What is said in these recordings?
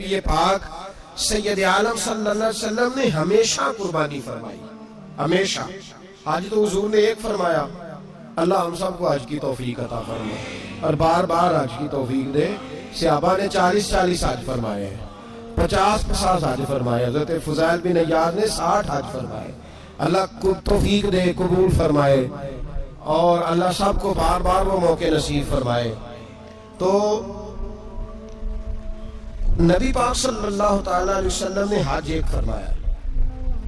یہ پاک سید عالم صلی اللہ علیہ وسلم نے ہمیشہ قربانی فرمائی، ہمیشہ۔ آج تو حضور نے ایک فرمایا، اللہ ہم سب کو حج کی توفیق عطا فرمائے اور بار بار حج کی توفیق دے۔ صحابہ نے 40 حج فرمائے ہیں، 50 حج فرمائے، حضرت فضیل بن عیاض نے 60 حج فرمائے۔ اللہ کو توفیق دے، قبول فرمائے اور اللہ سب کو بار بار وہ موقع نصیب فرمائے۔ تو نبی پاک صلی اللہ تعالی علیہ وسلم نے حج ایک فرمایا،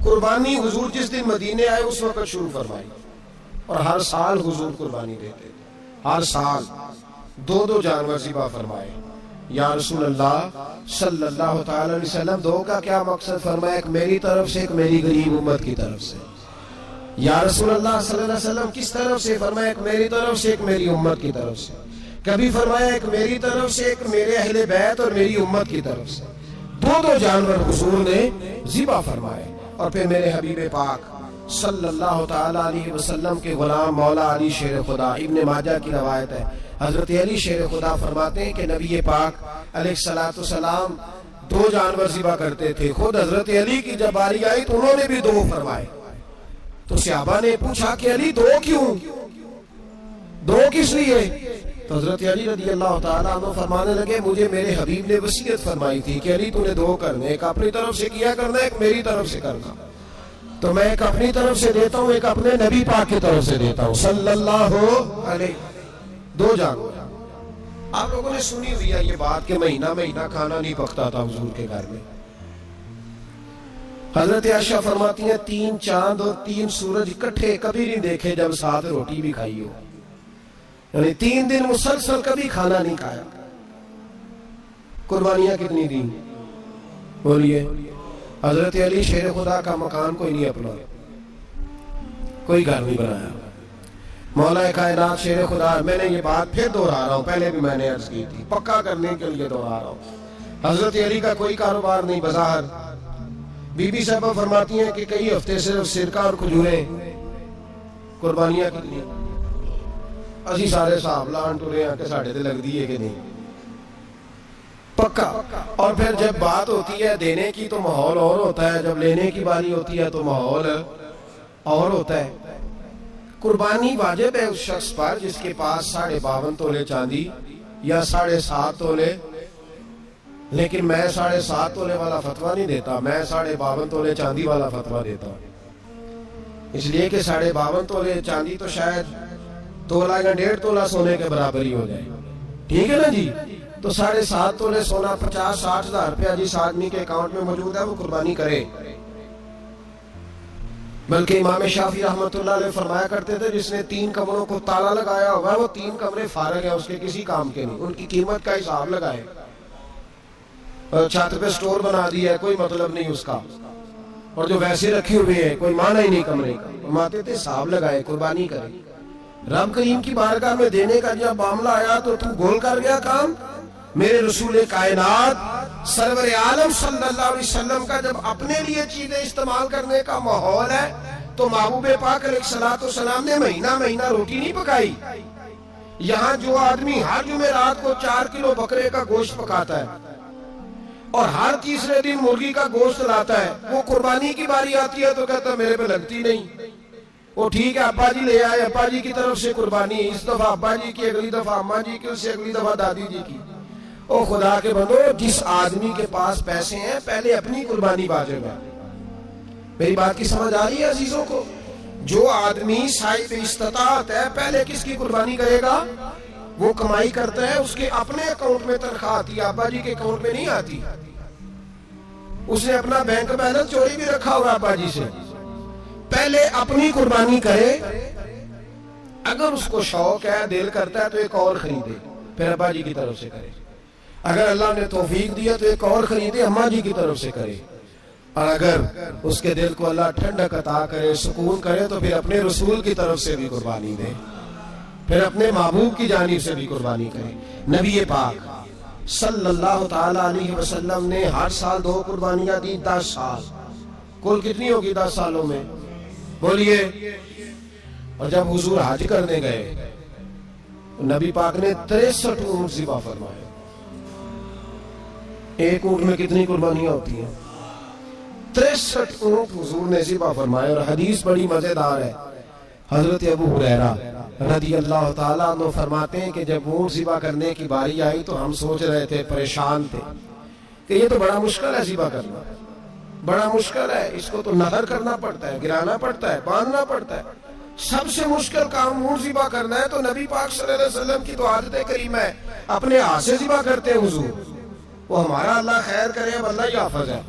قربانی حضور جس دن مدینے آئے اس وقت شروع فرمائی، اور ہر سال حضور قربانی دیتے، ہر سال 2 جانور ذبح فرمائے۔ یا رسول اللہ صلی اللہ تعالی علیہ وسلم 2 کا کیا مقصد فرمایا؟ ایک میری طرف سے، ایک میری غریب امت کی طرف سے۔ یا رسول اللہ صلی اللہ علیہ وسلم کس طرف سے فرمایا؟ ایک میری طرف سے، ایک میری امت کی طرف سے۔ کبھی فرمایا ایک میری طرف سے، ایک میرے اہل بیت اور میری امت کی طرف سے۔ 2 جانور حضور نے ذبح فرمائے، اور پھر میرے حبیب پاک صلی اللہ تعالی علیہ وسلم کے غلام مولا علی شیر خدا، ابن ماجہ کی روایت ہے، حضرت علی شیر خدا فرماتے ہیں کہ نبی پاک علیہ الصلوۃ والسلام 2 جانور ذبح کرتے تھے۔ خود حضرت علی کی جب باری آئی تو انہوں نے بھی 2 فرمائے۔ تو صحابہ نے پوچھا کہ علی 2 کیوں؟ 2 کس لیے؟ تو حضرت علی رضی اللہ تعالیٰ عنہ فرمانے لگے مجھے میرے حبیب نے وصیت فرمائی تھی کہ علی تو نے 2 کرنے، ایک اپنی طرف سے کیا کرنا، ایک میری طرف سے کرنا۔ تو میں ایک اپنی طرف سے دیتا ہوں، ایک اپنے نبی پاک کی طرف سے دیتا ہوں صلی اللہ علیہ۔ 2 جانور۔ آپ لوگوں نے سنی ہوئی ہے یہ بات کہ مہینہ کھانا نہیں پکتا تھا حضور کے گھر میں۔ حضرت عائشہ فرماتی ہیں 3 چاند اور 3 سورج اکٹھے کبھی نہیں دیکھے جب ساتھ روٹی بھی کھائی ہو، یعنی 3 دن مسلسل کبھی کھانا نہیں کھایا۔ قربانیاں کتنی دیں؟ بولیے۔ حضرت علی شیر خدا کا مکان کوئی نہیں اپنا، کوئی گھر نہیں بنایا۔ مولا کائنات شیر خدا، میں نے یہ بات پھر دہرا رہا ہوں، پہلے بھی میں نے عرض کی تھی، پکا کرنے کے لیے دہرا رہا ہوں۔ حضرت علی کا کوئی کاروبار نہیں بظاہر۔ بی بی صاحبہ فرماتی ہیں کہ کئی ہفتے صرف سرکہ اور کھجوریں۔ قربانیاں کتنی؟ اسی سارے صاحب لان ٹورے ہیں کہ ساڑھے تے لگ دیئے کہ نہیں، پکا۔ اور پھر جب بات ہوتی ہے دینے کی تو ماحول اور ہوتا ہے، جب لینے کی باری ہوتی ہے تو ماحول اور ہوتا ہے۔ قربانی واجب ہے اس شخص پر جس کے پاس 52.5 تولے چاندی یا 7.5 تولے، لیکن میں 7.5 تولے والا فتویٰ نہیں دیتا، میں 52.5 تولے چاندی والا فتویٰ دیتا ہوں، اس لیے کہ 52.5 تولے چاندی تو شاید تولہ یا 1.5 تولہ سونے کے برابر ہی ہو جائے، ٹھیک ہے نا جی؟ تو 7.5 تولے سونا 50-60 ہزار روپیہ جس آدمی کے اکاؤنٹ میں موجود ہے وہ قربانی کرے۔ بلکہ امام شافعی رحمۃ اللہ علیہ فرمایا کرتے تھے جس نے 3 کمروں کو تالا لگایا ہوا ہے وہ 3 کمرے فارغ ہیں، اس کے کسی کام کے نہیں، ان کی قیمت کا حساب لگائے، چھت پہ سٹور بنا دیا ہے، کوئی مطلب نہیں اس کا، اور جو ویسے رکھے ہوئے ہیں کوئی معنی ہی نہیں کمرے کا، فرماتے تھے حساب لگائے، قربانی کرے۔ رب کریم کی بارگاہ میں دینے کا جب معاملہ آیا تو گول کر گیا کام۔ میرے رسول کائنات سرور عالم صلی اللہ علیہ وسلم کا جب اپنے لیے چیزیں استعمال کرنے کا ماحول ہے تو محبوب پاک علیہ الصلوۃ والسلام نے مہینہ روٹی نہیں پکائی۔ یہاں جو آدمی ہر جمعرات کو 4 کلو بکرے کا گوشت پکاتا ہے اور ہر تیسرے دن مرغی کا گوشت لاتا ہے، وہ قربانی کی باری آتی ہے تو کہتا ہے میرے پہ لگتی نہیں۔ وہ ٹھیک ہے ابا جی لے آئے، ابا جی کی طرف سے قربانی، اس دفعہ ابا جی کی، اگلی دفعہ اماں جی کی، اس سے اگلی دفعہ دادی جی کی۔ او خدا کے بندو، جس آدمی کے پاس پیسے ہیں پہلے اپنی قربانی واجب ہے۔ میری بات کی سمجھ آ رہی ہے عزیزوں کو؟ جو آدمی صاحب استطاعت ہے پہلے کس کی قربانی کرے گا؟ وہ کمائی کرتا ہے، اس کے اپنے اکاؤنٹ میں تنخواہ آتی ہے، ابا جی کے اکاؤنٹ میں نہیں آتی۔ اس نے اپنا بینک بیلنس چوری بھی رکھا ہوگا ابا جی سے۔ پہلے اپنی قربانی کرے، اگر اس کو شوق ہے، دل کرتا ہے تو ایک اور خریدے، پھر ابا جی کی طرف سے کرے۔ اگر اللہ نے توفیق دیا تو ایک اور خریدے، اماں جی کی طرف سے کرے۔ اور اگر اس کے دل کو اللہ ٹھنڈک عطا کرے، سکون کرے، تو پھر اپنے رسول کی طرف سے بھی قربانی دے، پھر اپنے محبوب کی جانب سے بھی قربانی کرے۔ نبی پاک صلی اللہ تعالی علیہ وسلم نے ہر سال 2 قربانیاں دی، 10 سال۔ کل کتنی ہوگی 10 سالوں میں؟ بولیے۔ اور جب حضور حج کرنے گئے نبی پاک نے 63 اونٹ ذبح فرمائے، ایک اونٹ میں کتنی قربانیاں ہوتی ہیں؟ 63 اونٹ حضور نے ذبح فرمائے. اور حدیث بڑی مزیدار ہے. حضرت ابو ہریرہ رضی اللہ تعالیٰ عنہ فرماتے ہیں کہ جب اونٹ ذبح کرنے کی باری آئی تو ہم سوچ رہے تھے، پریشان تھے کہ یہ تو بڑا مشکل ہے ذبح کرنا، بڑا مشکل ہے، اس کو تو نظر کرنا پڑتا ہے، گرانا پڑتا ہے، باندھنا پڑتا ہے. سب سے مشکل کام اونٹ ذبح کرنا ہے. تو نبی پاک صلی اللہ علیہ وسلم کی تو عادت کریمہ ہے، اپنے ہاتھ سے ذبح کرتے ہیں حضور. وہ ہمارا اللہ خیر کرے، اب اللہ ہی حافظ ہے.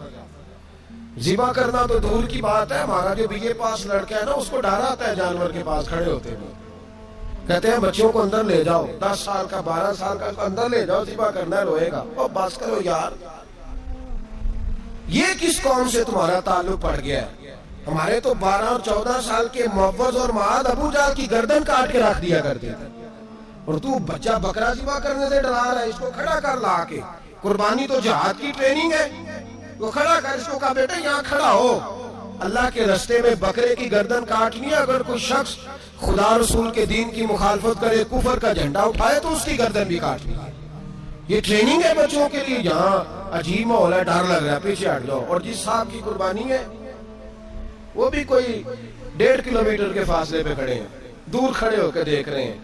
ذبح کرنا تو دور کی بات ہے. ہمارا جو بی اے پاس لڑکا ہے نا، اس کو ڈر آتا ہے جانور کے پاس کھڑے ہوتے ہوئے. کہتے ہیں بچوں کو اندر لے جاؤ، 10 سال کا 12 سال کا اندر لے جاؤ، ذبح کرنا ہے، روئے گا. اور بس کرو یار، یہ کس قوم سے تمہارا تعلق پڑ گیا ہے؟ ہمارے تو 12 اور 14 سال کے معوذ اور معاذ ابو جہل کی گردن کاٹ کے رکھ دیا کرتے تھے، اور تو بچہ بکرا ذبح کرنے سے ڈرا رہا ہے. اس کو کھڑا کر لا کے. قربانی تو جہاد کی ٹریننگ ہے. وہ کھڑا کر، اس کو کہا بیٹا یہاں کھڑا ہو، اللہ کے رستے میں بکرے کی گردن کاٹنی ہے. اگر کوئی شخص خدا رسول کے دین کی مخالفت کرے، کفر کا جھنڈا اٹھائے، تو اس کی گردن بھی کاٹنی ہے. یہ ٹریننگ ہے بچوں کے لیے. یہاں عجیب ماحول ہے، ڈر لگ رہا ہے، پیچھے ہٹ جاؤ. اور جس صاحب کی قربانی ہے وہ بھی کوئی 1.5 کلومیٹر کے فاصلے پہ کھڑے ہیں، دور کھڑے ہو کے دیکھ رہے ہیں.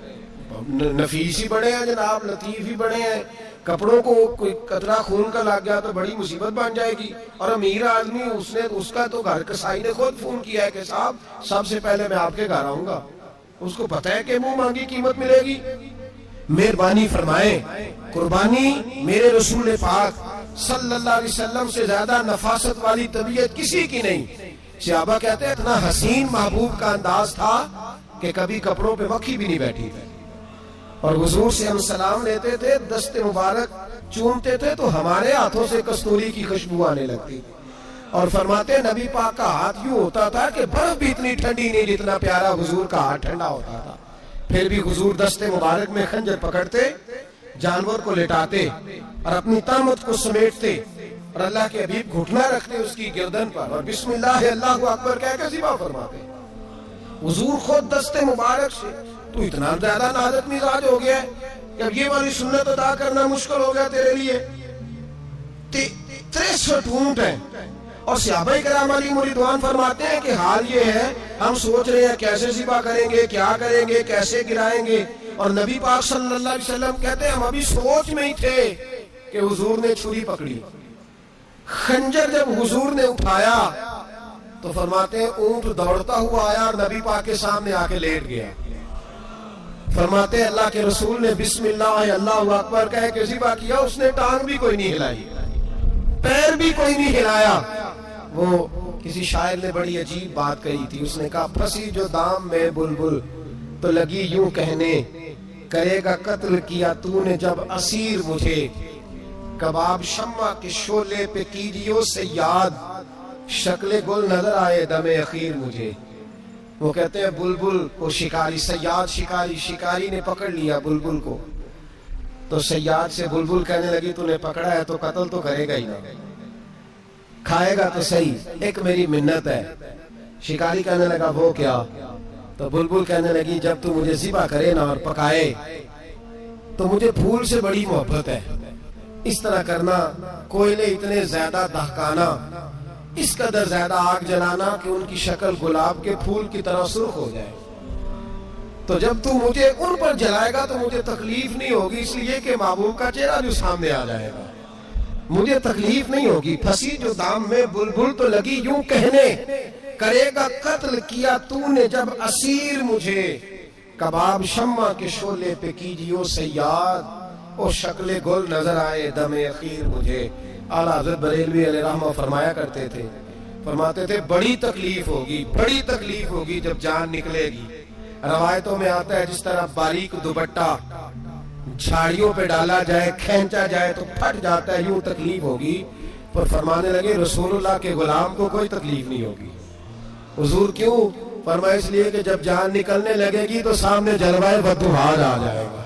نفیس ہی بڑے ہیں جناب، لطیف ہی بڑے ہیں. کپڑوں کو کوئی قطرہ خون کا لگ گیا تو بڑی مصیبت بن جائے گی. اور امیر آدمی، اس کا تو گھر کسائی نے خود فون کیا ہے کہ صاحب سب سے پہلے میں آپ کے گھر آؤں گا. اس کو پتہ ہے کہ منہ مانگی قیمت ملے گی. مہربانی فرمائیں، قربانی میرے رسول پاک صلی اللہ علیہ وسلم سے زیادہ نفاست والی طبیعت کسی کی نہیں. صحابہ کہتے ہیں اتنا حسین محبوب کا انداز تھا کہ کبھی کپڑوں پہ مکھی بھی نہیں بیٹھی تھی. اور حضور سے ہم سلام لیتے تھے، دست مبارک چومتے تھے تو ہمارے ہاتھوں سے کستوری کی خوشبو آنے لگتی تھی. اور فرماتے نبی پاک کا ہاتھ یوں ہوتا تھا کہ برف بھی اتنی ٹھنڈی نہیں جتنا پیارا حضور کا ہاتھ ٹھنڈا ہوتا تھا. پھر بھی حضور دست مبارک میں خنجر پکڑتے، جانور کو لٹاتے اور اپنی طامت کو سمیٹتے، اور اللہ کے حبیب گھٹنا رکھتے اس کی گردن پر، اور بسم اللہ اللہ اکبر کہہ کے ذبح فرماتے. حضور خود دست مبارک سے. تو اتنا زیادہ نازک مزاج ہو گیا ہے کہ اب یہ والی سنت ادا کرنا مشکل ہو گیا تیرے لیے. 63 اونٹ ہیں. اور صحابہ کرام علیہم رضوان فرماتے ہیں کہ حال یہ ہے، ہم سوچ رہے ہیں کیسے ذبح کریں گے، کیا کریں گے، کیسے گرائیں گے. اور نبی پاک صلی اللہ علیہ وسلم کہتے ہیں ہم ابھی سوچ میں ہی تھے کہ حضور نے چھری پکڑی. خنجر جب حضور نے اٹھایا تو فرماتے ہیں اونٹ دوڑتا ہوا آیا اور نبی پاک کے سامنے آ کے لیٹ گیا. فرماتے ہیں اللہ کے رسول نے بسم اللہ اللہ اکبر کہہ کے ذبح کیا. اس نے ٹانگ بھی کوئی نہیں ہلائی، پیر بھی کوئی نہیں ہلایا. وہ کسی شاعر نے بڑی عجیب بات کہی تھی. اس نے کہا پھنسی جو دام میں بلبل تو لگی یوں کہنے، کرے گا قتل کیا تو نے جب اسیر مجھے، کباب شمع کے شعلے پہ کیجیو سے یاد، شکل گل نظر آئے دم اخیر مجھے. وہ کہتے ہیں بلبل کو شکاری، صیاد شکاری نے پکڑ لیا بلبل کو. تو صیاد سے بلبل کہنے لگی تو نے پکڑا ہے تو قتل تو کرے گا ہی نا، کھائے گا تو صحیح، ایک میری منت ہے. شکاری کہنے لگا وہ کیا؟ تو بلبل کہنے لگی جب تو مجھے ذبح کرے نا اور پکائے تو مجھے پھول سے بڑی محبت ہے. اس طرح کرنا، کوئلے اتنے زیادہ دہکانا، اس قدر زیادہ آگ جلانا کہ ان کی شکل گلاب کے پھول کی طرح سرخ ہو جائے. تو جب تو مجھے ان پر جلائے گا تو مجھے تکلیف نہیں ہوگی، اس لیے کہ محبوب کا چہرہ جو سامنے آ جائے گا مجھے تکلیف نہیں ہوگی. پھنسی جو دام میں بلبل تو لگی یوں کہنے، کرے گا قتل کیا تو نے جب اسیر مجھے، کباب شمع کے شعلے پہ کیجیو سے یاد، اور شکل گل نظر آئے دم اخیر مجھے. اعلیٰ حضرت بریلوی علیہ رحمہ فرمایا کرتے تھے، فرماتے تھے بڑی تکلیف ہوگی جب جان نکلے گی. روایتوں میں آتا ہے جس طرح باریک دوپٹہ جھاڑیوں پہ ڈالا جائے، کھینچا جائے تو پھٹ جاتا ہے، یوں تکلیف ہوگی. پر فرمانے لگے رسول اللہ کے غلام کو کوئی تکلیف نہیں ہوگی. حضور کیوں؟ فرمایا اس لیے کہ جب جان نکلنے لگے گی تو سامنے جلوہ بدوحال آ جائے گا.